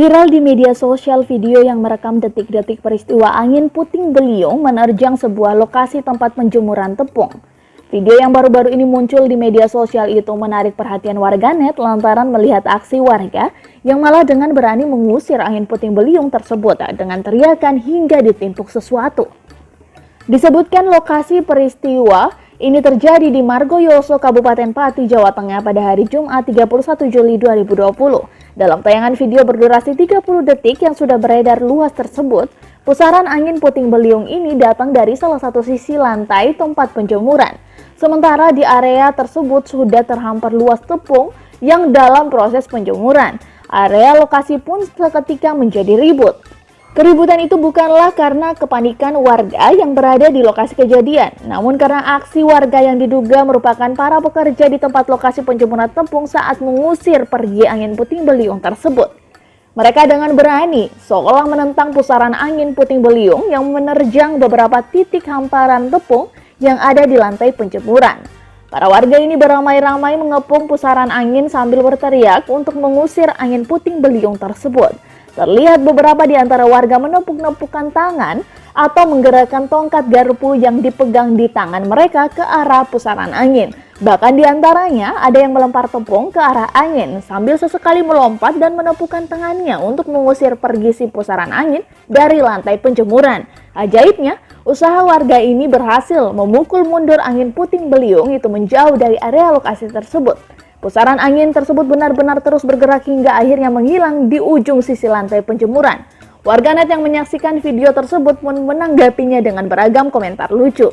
Viral di media sosial video yang merekam detik-detik peristiwa angin puting beliung menerjang sebuah lokasi tempat penjemuran tepung. Video yang baru-baru ini muncul di media sosial itu menarik perhatian warganet lantaran melihat aksi warga yang malah dengan berani mengusir angin puting beliung tersebut dengan teriakan hingga ditimpuk sesuatu. Disebutkan lokasi peristiwa ini terjadi di Margoyoso, Kabupaten Pati, Jawa Tengah pada hari Jumat 31 Juli 2020. Dalam tayangan video berdurasi 30 detik yang sudah beredar luas tersebut, pusaran angin puting beliung ini datang dari salah satu sisi lantai tempat penjemuran. Sementara di area tersebut sudah terhampar luas tepung yang dalam proses penjemuran. Area lokasi pun seketika menjadi ribut. Keributan itu bukanlah karena kepanikan warga yang berada di lokasi kejadian, namun karena aksi warga yang diduga merupakan para pekerja di tempat lokasi penjemuran tepung saat mengusir pergi angin puting beliung tersebut. Mereka dengan berani seolah menentang pusaran angin puting beliung yang menerjang beberapa titik hamparan tepung yang ada di lantai penjemuran. Para warga ini beramai-ramai mengepung pusaran angin sambil berteriak untuk mengusir angin puting beliung tersebut. Terlihat beberapa di antara warga menepuk-nepukkan tangan atau menggerakkan tongkat garpu yang dipegang di tangan mereka ke arah pusaran angin. Bahkan di antaranya ada yang melempar tepung ke arah angin sambil sesekali melompat dan menepukkan tangannya untuk mengusir pergi si pusaran angin dari lantai penjemuran. Ajaibnya, usaha warga ini berhasil memukul mundur angin puting beliung itu menjauh dari area lokasi tersebut. Pusaran angin tersebut benar-benar terus bergerak hingga akhirnya menghilang di ujung sisi lantai penjemuran. Warganet yang menyaksikan video tersebut pun menanggapinya dengan beragam komentar lucu.